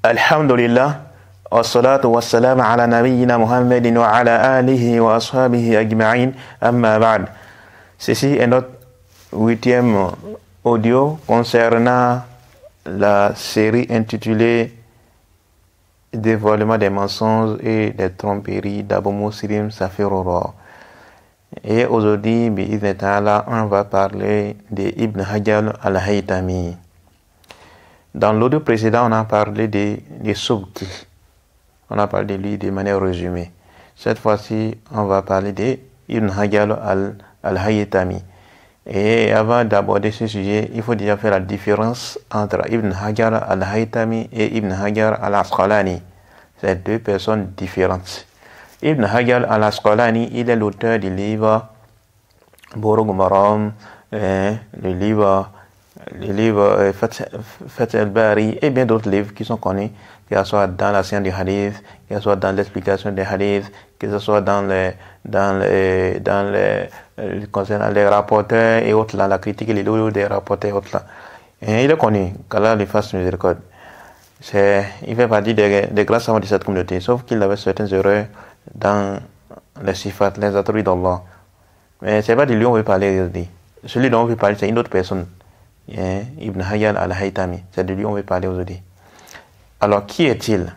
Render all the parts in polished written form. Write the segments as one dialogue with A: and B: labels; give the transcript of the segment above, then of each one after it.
A: Alhamdulillah, wassalatu wassalamu ala nabiyyina Muhammadin wa ala alihi wa ashabihi ajma'in, amma ba'd. Ceci est notre 8e audio concernant la série intitulée Dévoilement des mensonges et des tromperies d'Abu Muslim Safirullah. Et aujourd'hui, on va parler d'Ibn Hajar al-Haytami. Dans l'audio précédent, on a parlé de Subki. On a parlé de lui de manière résumée. Cette fois-ci, on va parler d'Ibn Hajar al-Haytami. Et avant d'aborder ce sujet, il faut déjà faire la différence entre Ibn Hajar al-Haytami et Ibn Hajar al-Asqalani. C'est deux personnes différentes. Ibn Hajar al-Asqalani, il est l'auteur du livre Bulugh al-Maram, le livre Fath al-Bari et bien d'autres livres qui sont connus, que ce soit dans la science du hadith, que ce soit dans l'explication des hadiths, que ce soit concernant les rapporteurs et autres là, la critique et les lois des rapporteurs et autres là. Et il est connu, qu'Allah lui fasse miséricorde. Il fait partie des grands savants de cette communauté, sauf qu'il avait certaines erreurs dans les sifat, les attributs d'Allah. Mais c'est pas de lui on veut parler aujourd'hui. Celui dont on veut parler, c'est une autre personne. Ibn Hajar al-Haytami, c'est de lui on veut parler aujourd'hui. Alors, qui est-il?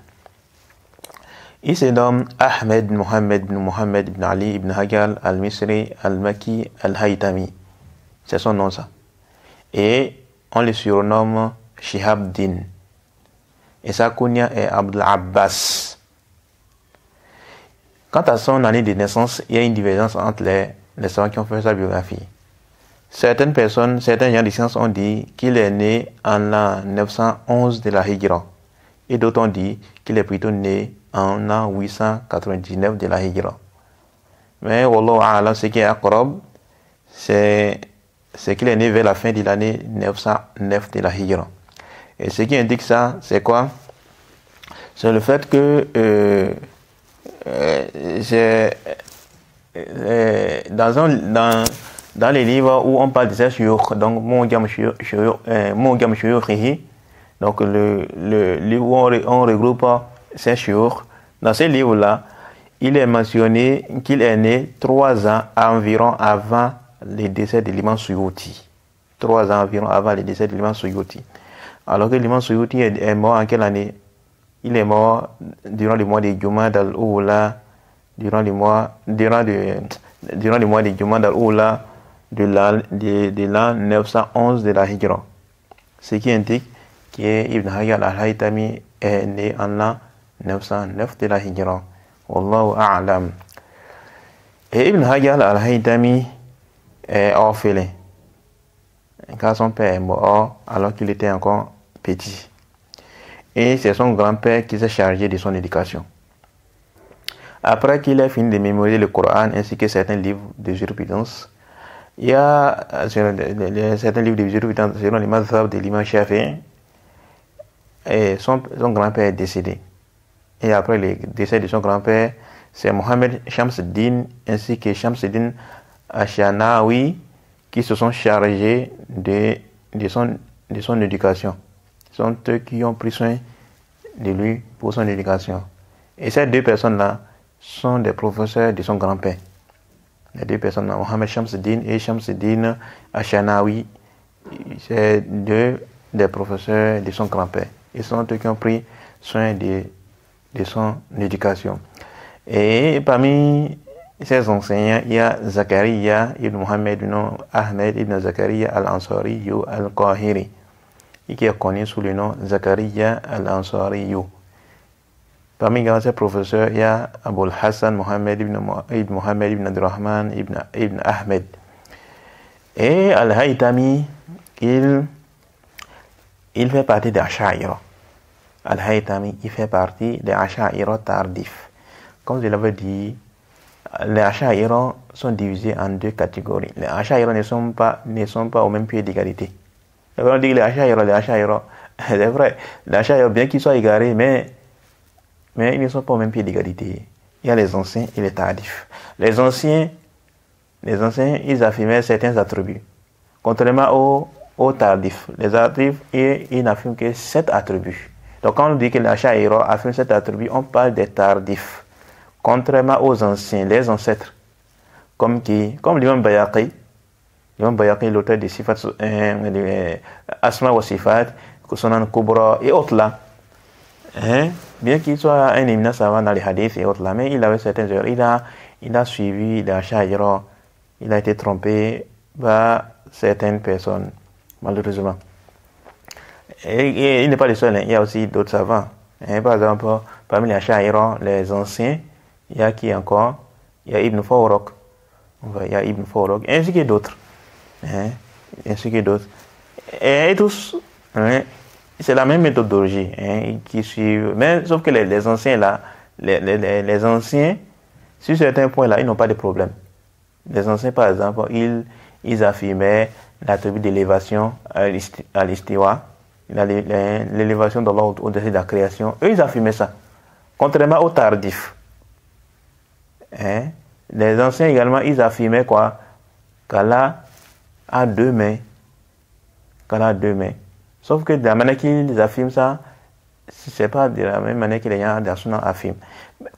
A: Il se nomme Ahmed Muhammad ibn Ali ibn Hajar al-Misri al-Maki al-Haytami. C'est son nom ça. Et on le surnomme Shihab Din. Et sa kunya est Abdul Abbas. Quant à son année de naissance, il y a une divergence entre les savants qui ont fait sa biographie. Certains gens de science ont dit qu'il est né en l'an 911 de la Hijra. Et d'autres ont dit qu'il est plutôt né en l'an 899 de la Hijra. Mais Wallahu a'lam, ce qui est aqrab, c'est qu'il est né vers la fin de l'année 909 de la Hijra. Et ce qui indique ça, c'est quoi? C'est le fait que dans les livres où on parle de ces shuyukh, donc Mu'jam Shuyukhihi, donc le livre où on regroupe ces shuyukh, dans ces livres-là, il est mentionné qu'il est né 3 ans environ avant le décès de l'imam Suyuti. 3 ans environ avant le décès de l'imam Suyuti. Alors que l'imam Suyuti est mort en quelle année? Il est mort durant le mois de Jumad al-Oula, durant le mois de Jumad al-Oula de l'an 911 de la Hijra. Ce qui indique qu'Ibn Hajar al-Haytami est né en l'an 909 de la Hijra. Wallahu a'lam. Et Ibn Hajar al-Haytami est orphelin, car son père est mort alors qu'il était encore petit. Et c'est son grand-père qui s'est chargé de son éducation. Après qu'il ait fini de mémoriser le Coran ainsi que certains livres de jurisprudence, il y a certains livres de jurisprudence selon les mazhab de l'imam Shafi'i, et son grand-père est décédé. Et après le décès de son grand-père, c'est Mohammed Shamsuddin ainsi que Shamsuddin Ashanawi qui se sont chargés de son éducation. Ce sont eux qui ont pris soin de lui pour son éducation. Et ces deux personnes-là sont des professeurs de son grand-père. Les deux personnes-là, Mohammed Shamsuddin et Shamsuddin Ashanawi, c'est deux des professeurs de son grand-père. Ils sont eux qui ont pris soin de son éducation. Et parmi ces enseignants, il y a Zakaria ibn Muhammad ibn Ahmed ibn Zakaria al-Ansari al-Qahiri, qui est connu sous le nom Zakaria al-Ansari. Parmi ces professeurs, il y a Abul Hassan Muhammad ibn Abdurrahman ibn Ahmed. Et al-Haytami, il fait partie des Asha'ira. Al-Haytami, il fait partie des Asha'ira tardifs. Comme je l'avais dit, les Asha'ira sont divisés en 2 catégories. Les Asha'ira ne sont pas au même pied d'égalité. On dit les Asha'ira, c'est vrai, les Asha'ira, bien qu'ils soient égarés, mais ils ne sont pas au même pied d'égalité. Il y a les anciens et les tardifs. Les anciens, ils affirmaient certains attributs. Contrairement aux tardifs. Les tardifs, ils n'affirment que 7 attributs. Donc quand on dit que l'Asha'ira affirme cet attribut, on parle des tardifs. Contrairement aux anciens, les ancêtres, comme l'imam Bayhaqi, l'auteur des Sifat, Asma wa Sifat, Sunan Kubra et autres là. Bien qu'il soit un éminent savant dans les hadiths et autres là, mais il avait certaines erreurs. Il a suivi l'Asha'ira, il a été trompé par certaines personnes, malheureusement. Et il n'est pas le seul, il y a aussi d'autres savants. Par exemple, parmi les Asha'ira, les anciens, il y a qui encore? Il y a Ibn Fawraq, ainsi que d'autres. Et tous, c'est la même méthodologie qui suivent. Mais sauf que les anciens là, les anciens, sur certains points là, ils n'ont pas de problème. Les anciens, par exemple, ils affirmaient l'attribut d'élévation à l'istiwa, l'élévation de l'ordre au-dessus de la création. Eux, ils affirmaient ça. Contrairement aux tardifs. Les anciens également, ils affirmaient quoi? Qu'Allah a deux mains. Sauf que de la manière qu'ils affirment ça, c'est pas de la même manière que les gens de la Sunna affirment.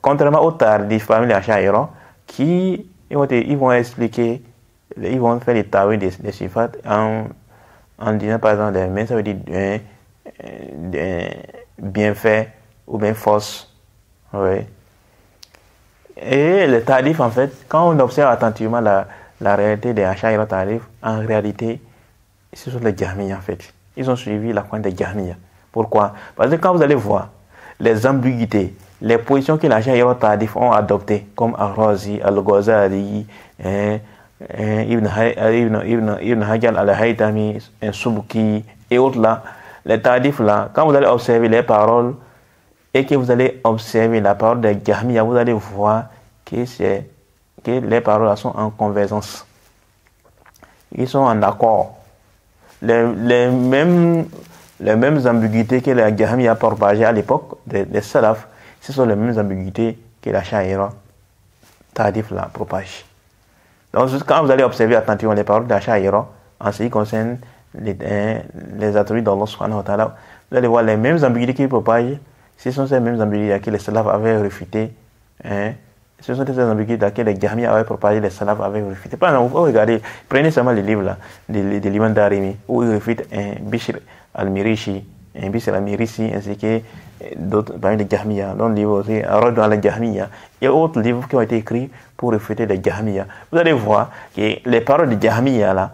A: Contrairement aux tardifs, parmi les Asha'ira, ils vont expliquer, ils vont faire les tawil des sifat en disant par exemple les mains, ça veut dire bienfait ou bien force. Oui. Et les tardifs, en fait, quand on observe attentivement la réalité des Asha'ira tardifs, en réalité, ce sont les Jahmiya en fait. Ils ont suivi la coin des Jahmiya. Pourquoi? Parce que quand vous allez voir les ambiguïtés, les positions que les Asha'ira tardifs ont adoptées, comme Ar-Razi, Al-Ghazali, Ibn Hajar al-Haytami, Subki et autres là, les tardifs là, quand vous allez observer les paroles et que vous allez observer la parole des Jahmiya, vous allez voir que les paroles là sont en convergence. Ils sont en accord. Les mêmes ambiguïtés que les Jahmiya propagées à l'époque des Salaf, ce sont les mêmes ambiguïtés que la Asha'ira tardif la propage. Donc quand vous allez observer attentivement les paroles de la Asha'ira en ce qui concerne les attributs d'Allah subhanahu wa ta'ala, vous allez voir les mêmes ambiguïtés qu'ils propagent. Ce sont ces mêmes ambiguïtés que les Salaf avaient réfutées. Ce sont ces ambiguïtés que les Jahmiya avaient propagées, les Salaf avaient réfutées. Par exemple, vous regardez, prenez seulement les livres là, de l'imam Darimi, où il réfute Bishr al-Mirishi, ainsi que d'autres parmi les Jahmiya, dans le livre aussi, Arad al-Jahmiya, et autres livres qui ont été écrits pour réfuter les Jahmiya. Vous allez voir que les paroles de Jahmiya là,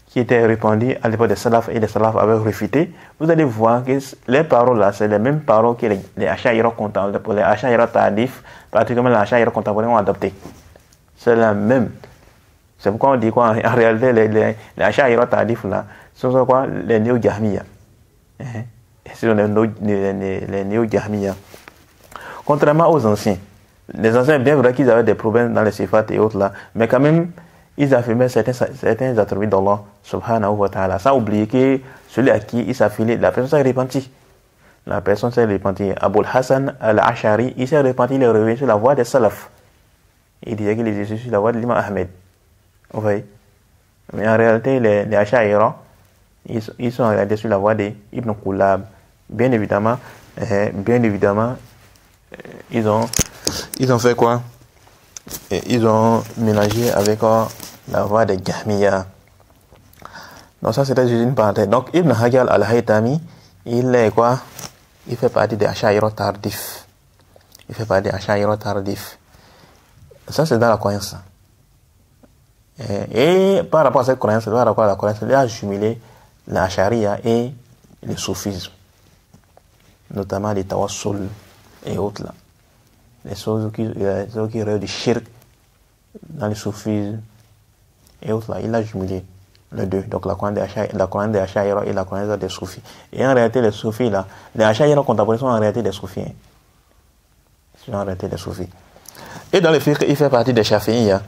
A: qui étaient répandues à l'époque des Salaf et les Salaf avaient réfuté, vous allez voir que les paroles là, c'est les mêmes paroles que les Asha'ira contemporains, pour les Asha'ira tardifs, particulièrement les Asha'ira contemporains ont adopté. C'est la même. C'est pourquoi on dit quoi? En réalité, les Asha'ira tardifs là, ce sont quoi? Les néo-Jahmiya. Ce sont les néo-Jahmiya. Contrairement aux anciens. Les anciens, bien vrai qu'ils avaient des problèmes dans les sifat et autres là, mais quand même, ils affirmaient certains attributs d'Allah subhanahu wa ta'ala, sans oublier que celui à qui il s'affiliait, la personne s'est repentie. Abul Hassan al-Ash'ari, il s'est repenti, il est revenu sur la voie des Salaf. Il disait qu'il était sur la voie de l'imam Ahmed. Vous voyez? Mais en réalité, les Ash'ari, ils sont en réalité sur la voie d'Ibn Qulab. Bien évidemment, ils ont fait quoi? Ils ont mélangé avec la voix de Jahmiya. Donc ça c'était juste une parenthèse. Donc Ibn Hajar al-Haytami, il est quoi? Il fait partie des Asha'ira tardifs. Ça c'est dans la croyance. Et par rapport à cette croyance, il a jumelé la Sharia et le soufisme, notamment les tawassul et autres là. Les choses qui relèvent du shirk dans le soufisme et autres là, il a jumelé les deux, donc la croyance des Asha'ira et la croyance des soufis. Et en réalité, les soufis là, les Asha'ira contemporains sont en réalité des soufis. Et dans le fiqh, il fait partie des Shafi'iyya.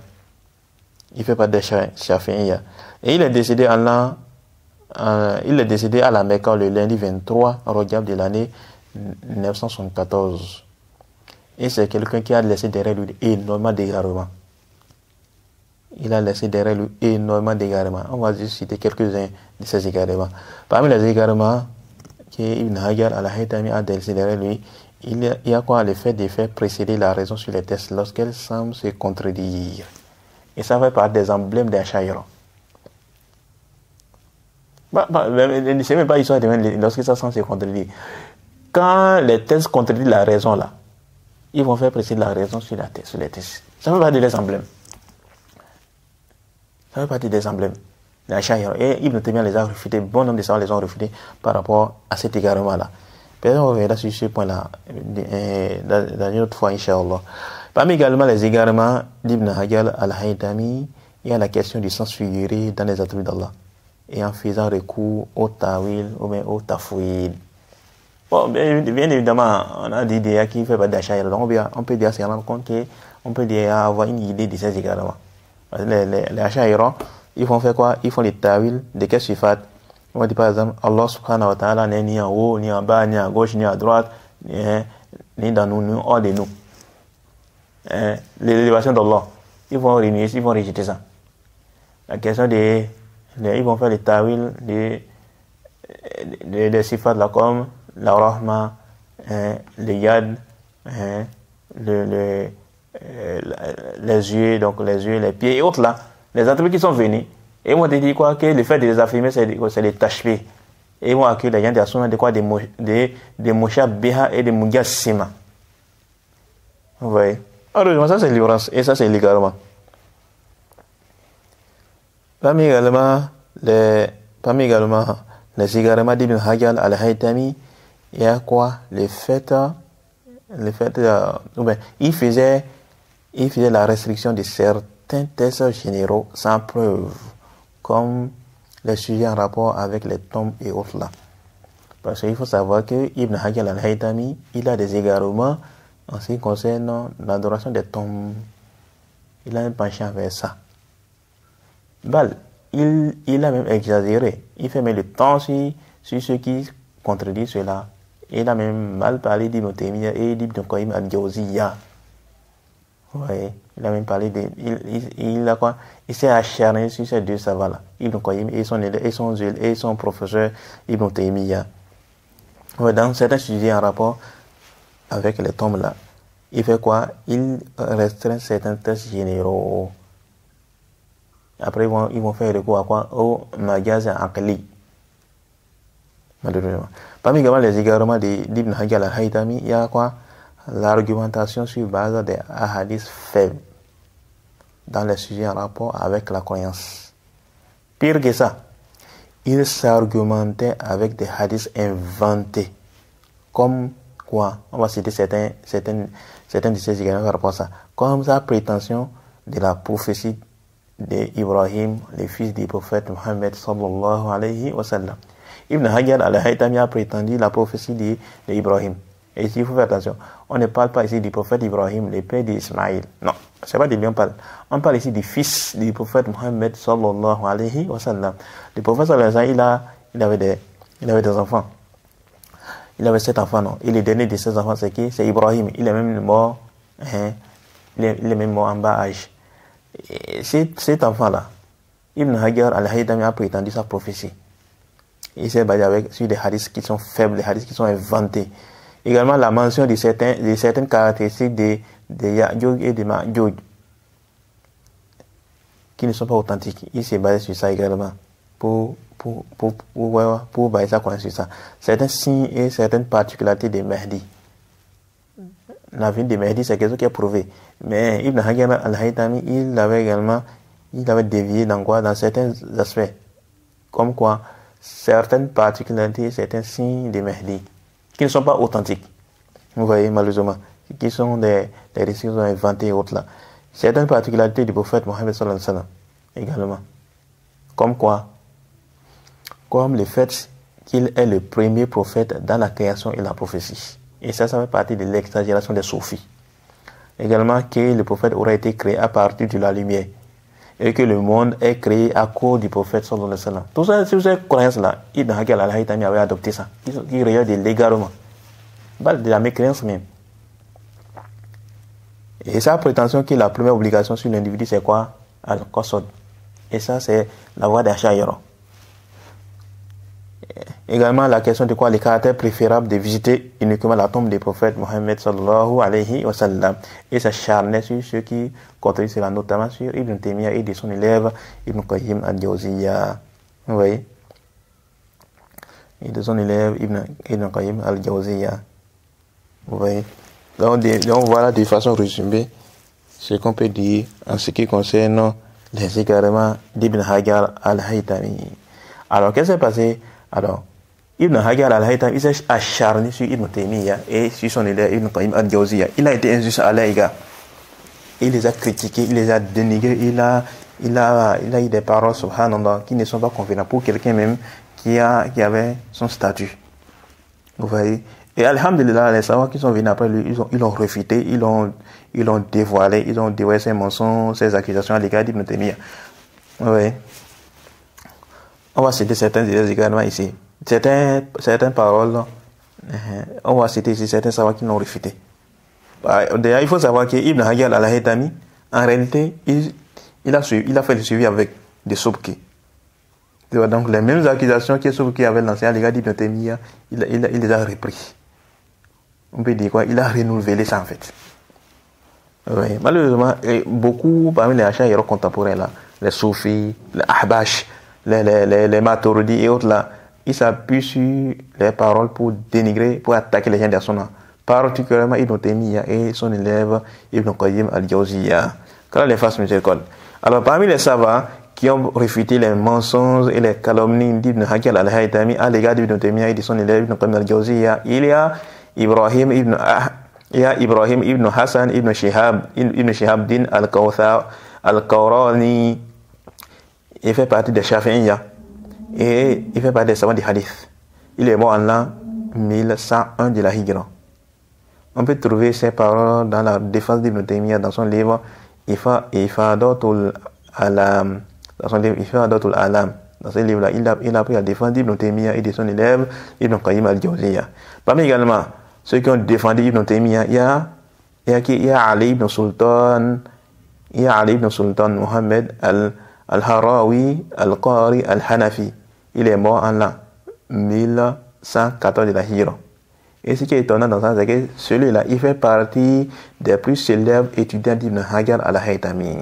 A: Et il est décédé à la Mecque le lundi 23 Rajab de l'année 974. Et c'est quelqu'un qui a laissé derrière lui énormément d'égarements. On va juste citer quelques-uns de ces égarements. Parmi les égarements Ibn Hajar al-Haytami a décidé, lui, il y a quoi le fait de faire précéder la raison sur les tests lorsqu'elle semble se contredire. Et ça fait partie des emblèmes des Ash'ari. C'est même pas histoire de lorsque ça semble se contredire. Quand les tests contredisent la raison là, ils vont faire précéder la raison sur les tests. Ça fait partie des emblèmes. Ça fait partie des emblèmes. Les Ash'ari. Et Ibn Taymiyyah les a refutés, bon nombre de savants les ont refutés par rapport à cet égarement là. Peut-être on reviendra sur ce point-là dans une autre fois, Inch'Allah. Parmi également les égarements d'Ibn Hajar al-Haytami, il y a la question du sens figuré dans les attributs d'Allah et en faisant recours au tawil ou bien au tafwid. Bon, bien évidemment, on a des idées qui ne font pas d'achat, donc on peut dire, c'est rendre compte qu'on peut dire avoir une idée de ces égarements. Les achats, ils vont faire quoi? Ils font les tawil de quel sifat? On va dire par exemple, Allah subhanahu wa ta'ala n'est ni en haut, ni en bas, ni à gauche, ni à droite, ni dans nous, ni hors de nous. L'élévation d'Allah, ils vont réunir, ils vont rejeter ça. La question ils vont faire les tawil des sifat là comme la rahma, le yad, les yeux, donc les yeux, les pieds et autres là, les attributs qui sont venus. Et ils vont te dire quoi? Que le fait de les affirmer, c'est les tashbih. Et ils vont accueillir les gens de sunna de quoi? Des mushabbiha et des mujassima. Vous voyez? Alors, ça c'est l'ignorance et ça c'est l'égarement. Parmi également les égarements d'Ibn Hajar al-Haytami, il y a quoi? Il faisait la restriction de certains tests généraux sans preuve, comme les sujets en rapport avec les tombes et autres là. Parce qu'il faut savoir que Ibn Hajar al-Haytami, il a des égarements en ce qui concerne l'adoration des tombes. Il a un penchant vers ça. Il a même exagéré. Il fait même le temps sur ce qui contredit cela. Il a même mal parlé d'Ibn Taymiyyah et d'Ibn Qayyim al-Jawziyya. Ouais, il a même parlé il a quoi? Il s'est acharné sur ces deux savants-là, Ibn Qayyim et son professeur Ibn Taymiyyah. Ouais, dans certains sujets en rapport avec les tombes là, il fait quoi? Il restreint certains tests généraux. Après, ils vont faire recours à quoi? Au magaz aqli. Parmi également les égarements d'Ibn Hajar al-Haytami, il y a quoi? L'argumentation sur base des hadiths faibles dans les sujets en rapport avec la croyance. Pire que ça, il s'argumentait avec des hadiths inventés. Comme quoi? On va citer certains de ces égarements par rapport à ça. Comme sa prétention de la prophétie d'Ibrahim, le fils du prophète Mohammed sallallahu alayhi wa sallam. Ibn Hajar al-Haytami a prétendu la prophétie d'Ibrahim. Et ici, il faut faire attention. On ne parle pas ici du prophète Ibrahim, le père d'Ismaïl. Non, c'est pas de lui on parle. On parle ici du fils du prophète Mohammed sallallahu alayhi wa sallam. Le prophète sallallahu alayhi wa sallam, il avait des enfants. Il avait 7 enfants, non. Et le dernier de ses enfants, c'est qui? C'est Ibrahim. Il est même mort, il est même mort en bas âge. Et cet enfant-là, Ibn Hajar al-Haytami a prétendu sa prophétie. Il s'est basé sur des hadiths qui sont faibles, des hadiths qui sont inventés. Également la mention de certaines caractéristiques de Ya'juj et de Ma'juj qui ne sont pas authentiques. Il s'est basé sur ça également pour baser sa croyance sur ça. Certains signes et certaines particularités de Mahdi. La vie de Mahdi, c'est quelque chose qui est prouvé. Mais Ibn Hajar al-Haytami, il avait dévié dans certains aspects. Comme quoi, certaines particularités, certains signes de Mahdi qui ne sont pas authentiques. Vous voyez, malheureusement, qui sont des récits inventés et autres là. Certaines particularités du prophète Mohammed sallallahu alayhi wa sallam également. Comme quoi? Comme le fait qu'il est le premier prophète dans la création et la prophétie. Et ça fait partie de l'exagération des soufis. Également que le prophète aurait été créé à partir de la lumière. Et que le monde est créé à cause du prophète sallallahu alayhi wa sallam. Tout ça, sur ces croyances-là, Ibn Hajar al-Haytami avait adopté ça. Il regarde légalement. De la mécréance même. Et sa prétention que la première obligation sur l'individu, c'est quoi? Al-Qasad. Et ça, c'est la voie d'Ash'ari. Également, la question de quoi les caractères préférables de visiter uniquement la tombe du prophète Mohammed sallallahu alayhi wa sallam. Et s'acharner sur ceux qui contredisent cela, notamment sur Ibn Taymiyyah et de son élève Ibn Qayyim al-Jawziyya. Vous voyez? Et de son élève Ibn Qayyim al-Jawziyya. Vous voyez? Donc voilà de façon résumée ce qu'on peut dire en ce qui concerne les égarements d'Ibn Hajar al-Haytami. Alors, qu'est-ce qui s'est passé? Alors, Ibn Hajar al-Haytami, il s'est acharné sur Ibn Taymiyyah et sur son élève Ibn Qayyim al-Jawziyya. Il a été injuste à l'égard. Il les a critiqués, il les a dénigrés, il a eu des paroles, subhanallah, qui ne sont pas convenables pour quelqu'un même qui avait son statut. Vous voyez? Et alhamdulillah, les savants qui sont venus après lui, ils l'ont refuté, ils l'ont dévoilé, ils ont dévoilé ses mensonges, ses accusations à l'égard d'Ibn Taymiyyah. Oui. On va citer certains également ici. Certaines paroles, on va citer ici certains savants qui l'ont refuté. D'ailleurs, il faut savoir qu'Ibn Hajar al-Haytami, en réalité, il a fait le suivi avec des Subki. Donc, les mêmes accusations que Subki avait lancées à l'égard d'Ibn Taymiyyah, il les a repris. On peut dire quoi? Il a renouvelé ça en fait. Oui. Malheureusement, beaucoup parmi les Ash'ari contemporains là, les Soufis, les Ahbash, les Maturidi et autres là, ils s'appuient sur les paroles pour dénigrer, pour attaquer les gens de Sunna. Particulièrement Ibn Taymiyyah et son élève Ibn Qayyim al-Jawziyya. Qu'Allah les fasse miséricorde. Alors parmi les savants qui ont réfuté les mensonges et les calomnies d'Ibn Hajar al-Haytami à l'égard d'Ibn Taymiyyah et de son élève Ibn Qayyim al-Jawziyya, il y a Ibrahim ibn Hassan ibn Shihab Din al-Qawrani. Il fait partie des Shafi'iyya et il fait partie des savants du hadith. Il est mort en l'an 1101 de la Hijra. On peut trouver ces paroles dans la défense d'Ibn Taymiyyah dans son livre Ifadatul Alam. Dans son livre Ifadatul Alam. Dans ce livre-là, il a pris la défense d'Ibn Taymiyyah et de son élève Ibn Qayyim al-Jawziyya. Parmi également ceux qui ont défendu Ibn Taymiyyah, il y a Ali ibn Sultan Muhammad al-Harawi al-Qari al-Hanafi. Il est mort en l'an 1114 de la Hijra. Et ce qui est étonnant dans ça, c'est que celui-là, il fait partie des plus célèbres étudiants d'Ibn Hajar al-Haytami.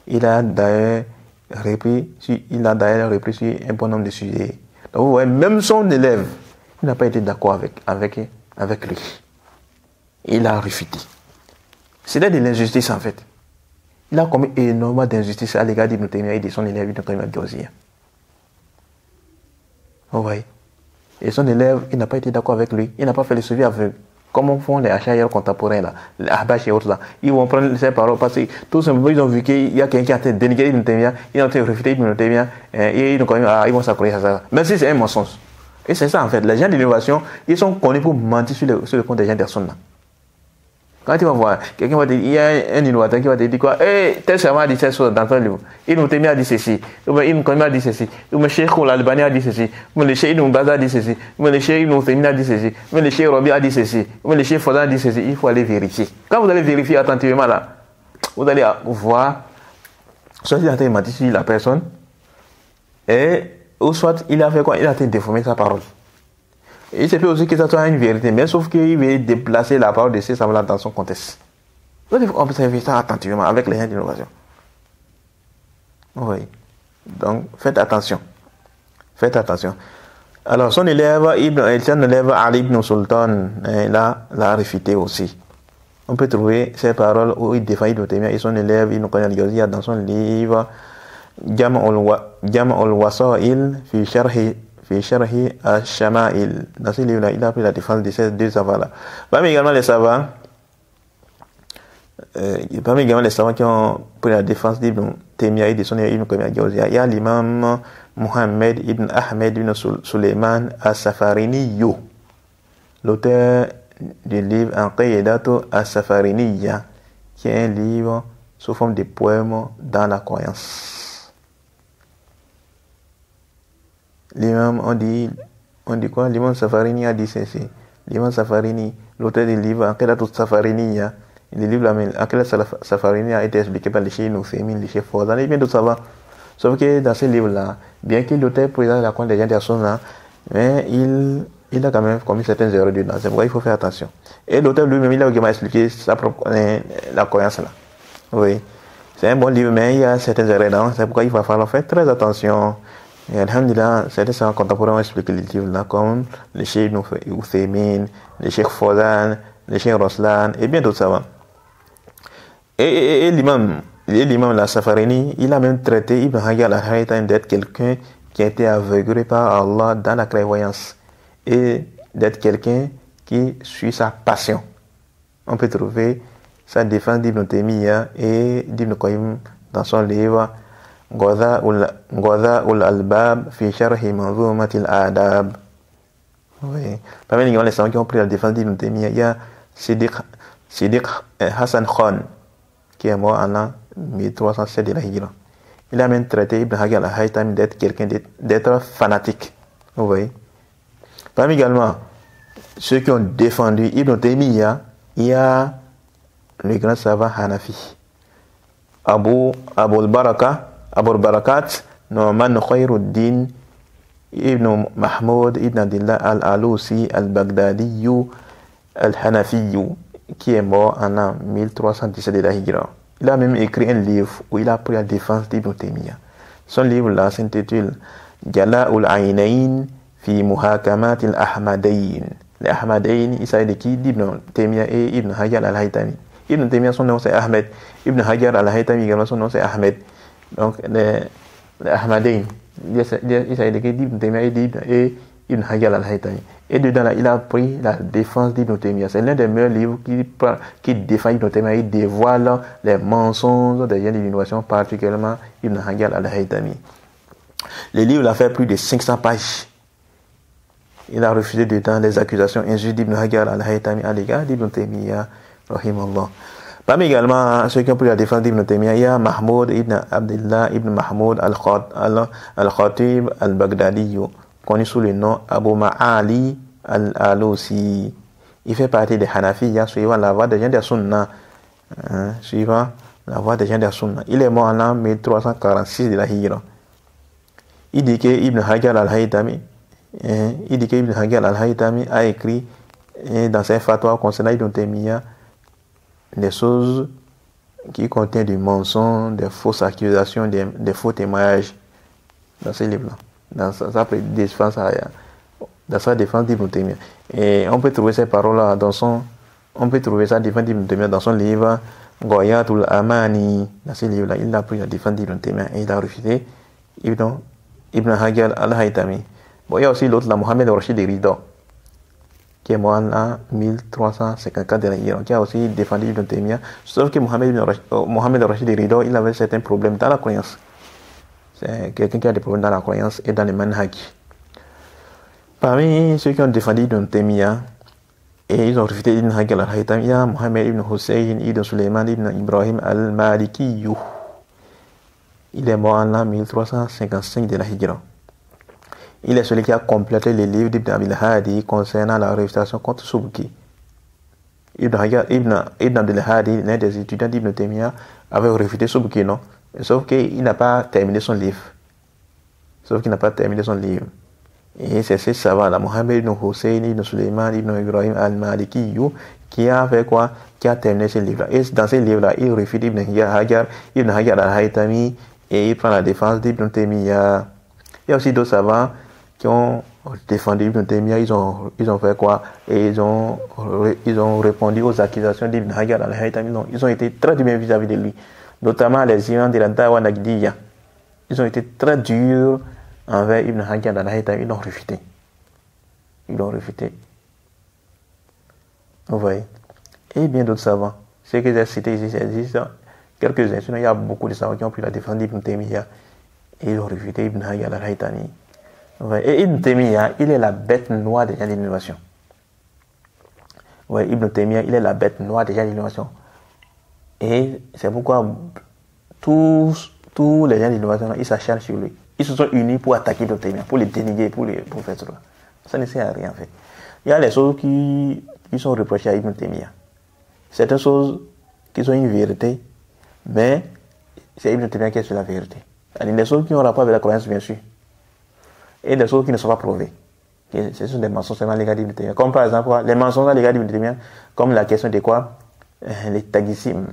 A: Il a d'ailleurs repris sur un bon nombre de sujets. Donc vous voyez, même son élève, il n'a pas été d'accord avec lui. Il a refuté. C'était de l'injustice en fait. Il a commis énormément d'injustice à l'égard d'Ibn Taymiyyah et de son élève Ibn Qayyim al-Jawziyya. Vous voyez. Et son élève, il n'a pas été d'accord avec lui. Il n'a pas fait le suivi avec. Comment font les Ash'ari contemporains là, les Ahbash et autres là. Ils vont prendre ces paroles parce que tout simplement ils ont vu qu'il y a quelqu'un qui a dénigré Ibn Taymiyyah, ils ont refusé Ibn Taymiyyah et ils vont s'accrocher à ça. Mais si c'est un mensonge. Et c'est ça en fait. Les gens d'innovation, ils sont connus pour mentir sur le compte des gens personnes là. Quand tu vas voir, quelqu'un va te dire, il y a un innovateur qui va te dire quoi? Tel serment a dit cette chose dans ton livre. Ibn Taymiyyah a dit ceci. Ibn Qayyim a dit ceci. Le Cheikh al-Albani a dit ceci. Le Cheikh Ibn Baz a dit ceci. Le Cheikh Ibn Taymiyyah a dit ceci. Le Cheikh Rabi a dit ceci. Le Cheikh Fawzan a dit ceci. Il faut aller vérifier. Quand vous allez vérifier attentivement là, vous allez voir soit il a été menti sur la personne, ou soit il a fait quoi? Il a été déformé sa parole. Il se peut aussi que ça soit une vérité, mais sauf qu'il veut déplacer la parole de ces savants dans son contexte. Vous devez observer ça attentivement avec les gens d'innovation. Oui. Donc, faites attention. Faites attention. Alors, son élève Ali ibn Sultan, l'a réfuté aussi. On peut trouver ces paroles où il défend Ibn Taymiyyah et son élève Ibn Qayyim al-Jawziyya dans son livre Jam'ul Wasa'il fi Sharhi al-Shama'il. Dans ce livre-là, il a pris la défense de ces deux savants-là. Parmi également les savants qui ont pris la défense d'Ibn Taymiyyah et de son élève Ibn Qayyim al-Jawziyya, il y a l'imam Muhammad ibn Ahmed ibn Sulaiman as-Safarini, l'auteur du livre Aqidatu as-Safariniyya, qui est un livre sous forme de poèmes dans la croyance. L'imam, on dit quoi? L'imam Safarini a dit ceci. L'imam Safarini, l'auteur du livre Aqidatu as-Safariniyya, le livre Aqidatu as-Safariniyya a été expliqué par le Cheikh Ibn Uthaymin, le Cheikh Fawzan et bien d'autres savants. Sauf que dans ce livre-là, bien qu'il était président de la Cour des gens des Sunna, mais il a quand même commis certaines erreurs dedans. C'est pourquoi il faut faire attention. Et l'auteur lui-même, il a également expliqué sa propre, la croyance là. Oui. C'est un bon livre, mais il y a certaines erreurs dedans. C'est pourquoi il va falloir faire très attention. Et alhamdulillah, certains savants contemporains ont expliqué les livres là, comme le Cheikh Uthaymin, le Cheikh Fawzan, le Cheikh Roslan, et bien d'autres savants. Et l'imam la Safarini, il a même traité Ibn Hajar al-Haythami d'être quelqu'un qui a été aveuglé par Allah dans la clairvoyance et d'être quelqu'un qui suit sa passion. On peut trouver sa défense d'Ibn Taymiyyah et d'Ibn Qayyim dans son livre Ghadha'ul Albab fi Sharhi Manzumatil Adab. Oui. Parmi les savants qui ont pris la défense d'Ibn Taymiyyah, il y a Siddiq Hassan Khan, qui est mort en l'an 1307 de la Hijra. Il a même traité Ibn Hajar al-Haythami d'être quelqu'un d'être fanatique. Vous voyez. Parmi également ceux qui ont défendu Ibn Taymiyyah, il y a le grand savant Hanafi, Abu al-Barakat, Nu'man Khayruddin, Ibn Mahmoud, Ibn Abdillah al-Alusi, al-Baghdadi, al-Hanafi, qui est mort en l'an 1317 de la Hijra. Il a même écrit un livre où il a pris la défense d'Ibn Taymiyyah. Son livre-là s'intitule Jala'ul Aynayn fi Muhakamat al-Ahmadayn. Les Ahmadayn, il s'agit de qui? D'Ibn Taymiyyah et Ibn Hajar al-Haythami. Ibn Taymiyyah, son nom c'est Ahmed. Ibn Hajar al-Haythami également, son nom c'est Ahmed. Donc les Ahmadayn, il s'agit de qui? D'Ibn Taymiyyah et Ibn Hajar al-Haythami. Et dedans, là, il a pris la défense d'Ibn Taymiyyah. C'est l'un des meilleurs livres qui défend Ibn Taymiyyah. Il dévoile les mensonges des gens de l'innovation, particulièrement Ibn Hajar al-Haythami. Le livre a fait plus de 500 pages. Il a refusé dedans les accusations injustes d'Ibn Hajar al-Haythami à l'égard d'Ibn Taymiyyah, rahimallah. Parmi également ceux qui ont pris la défense d'Ibn Taymiyyah, il y a Mahmoud ibn Abdullah ibn Mahmoud al-Khatib al-Baghdadi, connu sous le nom Abu Ma'ali al-Alusi. Il fait partie des Hanafiya, suivant la voie des gens des Sunna. Suivant la voie des gens des Sunna. Il est mort en l'an 1346 de la Hijra. Il dit que Ibn Hajar al-Haythami a écrit dans ses fatwas concernant Ibn Taymiyyah des choses qui contiennent du mensonge, des fausses accusations, des faux témoignages dans ces livres-là. Dans sa défense d'Ibn Taymiyyah. Et on peut trouver ces paroles-là dans son livre Ghayatul Amani. Dans ce livre-là, il a pris la défense d'Ibn Taymiyyah et il a refusé Ibn Hajar al-Haythami. Bon, il y a aussi l'autre, Mohamed Rashid Rida, qui est mort en 1354 de la Hijra, qui a aussi défendu Ibn Taymiyyah. Sauf que Mohamed Rashid Rida, il avait certains problèmes dans la croyance. C'est quelqu'un qui a des problèmes dans la croyance et dans le manhaj. Parmi ceux qui ont défendu Ibn Taymiyyah et ils ont refusé Ibn Hajar al-Haythami, il y a Mohamed ibn Hussein ibn Suleiman ibn Ibrahim al-Maliki. Il est mort en l'an 1355 de la Hijra. Il est celui qui a complété les livres d'Ibn Abil Hadi concernant la réfutation contre Subki. Ibn Abil Hadi, l'un des étudiants d'Ibn Taymiyyah, avait réfuté Subki, non? Sauf qu'il n'a pas terminé son livre. Et c'est ce savant-là, Mohamed ibn Hussein ibn Suleiman ibn Ibrahim al-Maliki, qui a fait quoi? Qui a terminé ce livre-là. Et dans ce livre-là, il réfute Ibn Hajar al-Haythami et il prend la défense d'Ibn Taymiyyah. Il y a aussi d'autres savants qui ont défendu Ibn Taymiyyah. Ils ont fait quoi? Et ils ont répondu aux accusations d'Ibn Hajar al-Haythami. Ils ont été très durs vis-à-vis de lui. Notamment les imams de la Dawa Naqdiyya. Ils ont été très durs envers Ibn Hajar al-Haythami. Ils l'ont refuté. Vous voyez? Et bien d'autres savants. Ce que j'ai cité ici, c'est juste quelques-uns. Sinon, il y a beaucoup de savants qui ont pris la défense d'Ibn Taymiyyah. Et ils ont refuté Ibn Hajar al-Haythami. Et Ibn Taymiyyah, il est la bête noire des gens de l'innovation. Ibn Taymiyyah, il est la bête noire des gens de l'innovation. Et c'est pourquoi tous les gens de l'innovation, ils s'acharnent sur lui. Ils se sont unis pour attaquer Ibn Taymiyyah, pour les dénigrer, pour faire cela. Ça ne sert à rien en fait. Il y a les choses qui sont reprochées à Ibn Taymiyyah. Certaines choses qui sont une vérité, mais c'est Ibn Taymiyyah qui est sur la vérité. Les choses qui ont rapport avec la croyance, bien sûr. Et les choses qui ne sont pas prouvées. Ce sont des mensonges seulement à l'égard d'Ibn Taymiyyah. Comme par exemple, les mensonges à l'égard d'Ibn Taymiyyah, comme la question de quoi? Les tagissim.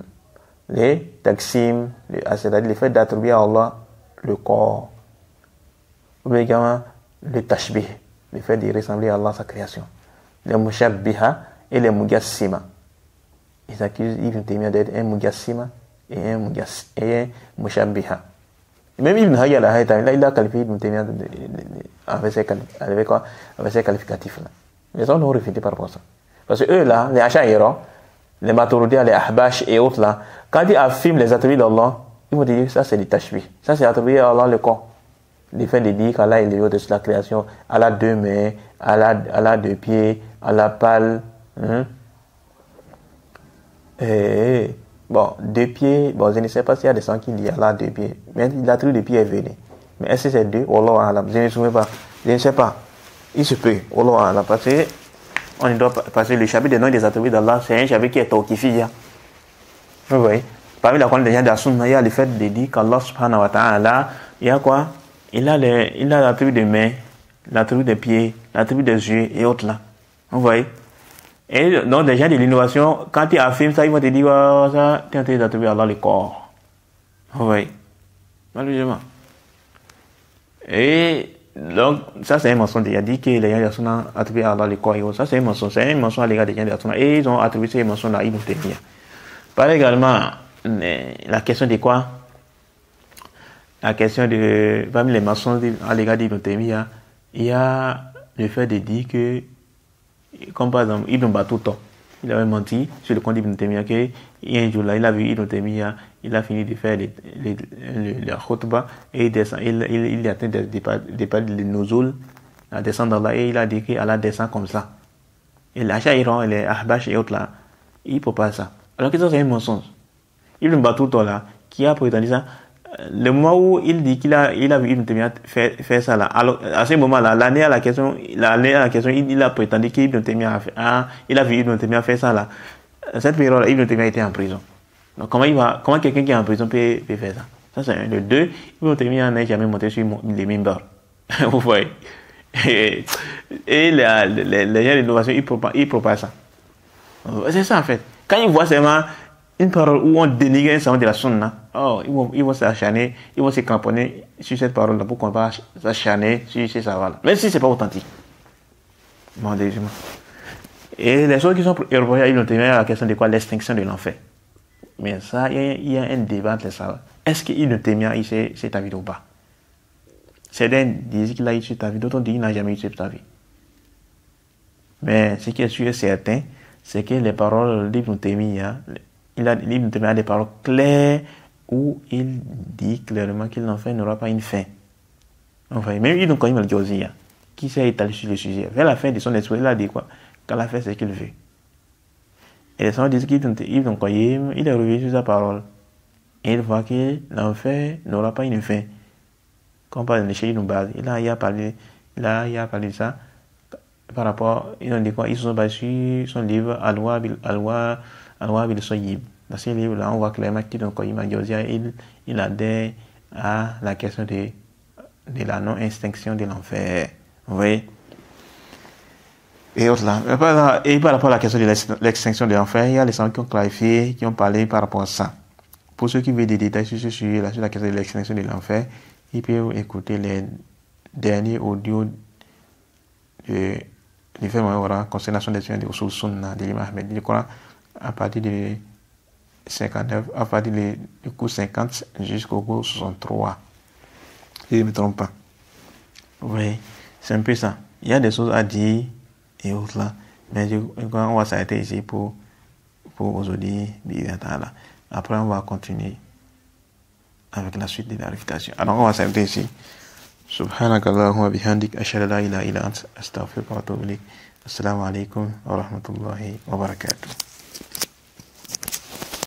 A: Les tagissim, c'est-à-dire le fait d'attribuer à Allah le corps. Ou bien également le tashbih, le fait de ressembler à Allah, sa création. Les mushabbiha et les mujassima. Ils accusent Ibn Taymiyyah d'être un mujassima et un mushabbiha. Même Ibn Hajar, il a qualifié Ibn Taymiyyah avec ces qualificatifs-là. Les gens l'ont réfuté par rapport à ça. Parce que eux, là, les Asha'ira, les Maturidiens, les Ahbash et autres, là, quand ils affirment les attributs d'Allah, ils vont dire ça, c'est du tashbih. Ça, c'est attribué à Allah le corps. Le fait de dire qu'Allah est le haut de la création, Allah a 2 mains, Allah a 2 pieds, Allah parle. Bon, 2 pieds, bon, je ne sais pas s'il y a des gens qui disent Allah a 2 pieds. Mais il a trouvé 2 pieds est venu. Mais est-ce que c'est 2? Wallah alam. Je ne me souviens pas. Je ne sais pas. Il se peut. Wallah alam. Parce que le chapitre des noms des attributs d'Allah, c'est un chapitre qui est tawqifi. Vous voyez? Parmi la des gens de la sunna, il y a le fait de dire qu'Allah subhanahu wa ta'ala, il y a quoi? Il a l'attribut des mains, l'attribut des pieds, l'attribut des yeux et autres là. Vous voyez? Et donc, les gens de l'innovation, quand ils affirment ça, ils vont te dire, oh, ça, tu es en train d'attribuer à Allah le corps. Vous voyez? Malheureusement. Et donc, ça, c'est un mensonge. Il a dit que les gens de la sunna attribuent à Allah le corps et autres. Ça, c'est un mensonge. C'est un mensonge à l'égard des gens de la sunna. Et ils ont attribué ces mensonges à Ibn Taymiyyah. Par également, la question de quoi? La question de, parmi les mensonges à l'égard d'Ibn Taymiyyah, il y a le fait de dire que, comme par exemple, Ibn Battuta, il avait menti sur le compte d'Ibn Taymiyyah, qu'un jour là, il a vu Ibn Taymiyyah, il a fini de faire le khutbah, et il descend, il est atteint de parler de nuzul, la descente d'Allah, et il a dit qu'Allah descend comme ça. Et les Asha'ira, les Ahbash et autres là, ils ne peuvent pas ça. Alors que ça, c'est un mensonge. Ibn Battuta là, qui a prétendu ça, le moment où il dit qu'il a vu Ibn Taymiyyah faire ça là, alors à ce moment-là, l'année à la question, il a prétendu qu'Ibn Taymiyyah il a vu Ibn Taymiyyah faire ça là. Cette période-là, Ibn Taymiyyah était en prison. Donc comment quelqu'un qui est en prison peut faire ça? Ça c'est un. Le 2, Ibn Taymiyyah n'a jamais monté sur les mimbars. Vous voyez? Et les gens de l'innovation, ils propagent ça. C'est ça en fait. Quand ils voient seulement une parole où on dénigre un savant de la sunna, ils vont s'acharner, ils vont se cramponner sur cette parole-là pour qu'on va s'acharner sur ces savants-là. Même si ce n'est pas authentique. Bon, désolé. Et les choses qui sont reprochées à Ibn Taymiyyah, la question de quoi? L'extinction de l'enfer. Mais ça, il y a un débat entre les savants. Est-ce que Ibn Taymiyyah, il sait cet avis ou pas? Certains disent qu'il a eu cet avis, d'autres disent qu'il n'a jamais eu cet avis. Mais ce qui est sûr et certain, c'est que les paroles d'Ibn Taymiyyah, Ibn Taymiyyah a des paroles claires où il dit clairement qu'il l'enfer n'aura pas une fin. Enfin, même Ibn Qayyim al-Jawziyya, qui s'est étalé sur le sujet, vers la fin de son esprit, il a dit quoi? Qu'Allah fait ce qu'il veut. Et les gens disent qu'Ibn Qayyim, il est revenu sur sa parole. Et il voit que l'enfer n'aura pas une fin. Comme par exemple, chez Ibn Baz, il a parlé de ça par rapport, ils ont dit quoi? Ils se sont basés sur son livre Alwa bil Sayyib. Dans ce livre-là, on voit clairement qu'Ibn Qayyim al-Jawziyya, il adhère à la question de la non-extinction de l'enfer. Vous voyez? Et autres là. Et par rapport à la question de l'extinction de l'enfer, il y a les gens qui ont clarifié, qui ont parlé par rapport à ça. Pour ceux qui veulent des détails sur ce sujet, sur la question de l'extinction de l'enfer, ils peuvent écouter les derniers audios de l'Ifem Mawara concernant des étudiants de Usul Sunna de l'imam Ahmed du Coran à partir de 59, à partir du cours 50 jusqu'au cours 63. Si je ne me trompe pas. Oui, c'est un peu ça. Il y a des choses à dire et autres là. Mais on va s'arrêter ici pour aujourd'hui. Après, on va continuer avec la suite de la réfutation. Alors, on va s'arrêter ici. Subhanakallahumma bihamdik ashhadu an la ilaha illa anta astaghfiruka wa atubu ilayk. Assalamu alaikum wa rahmatullahi wa barakatuh.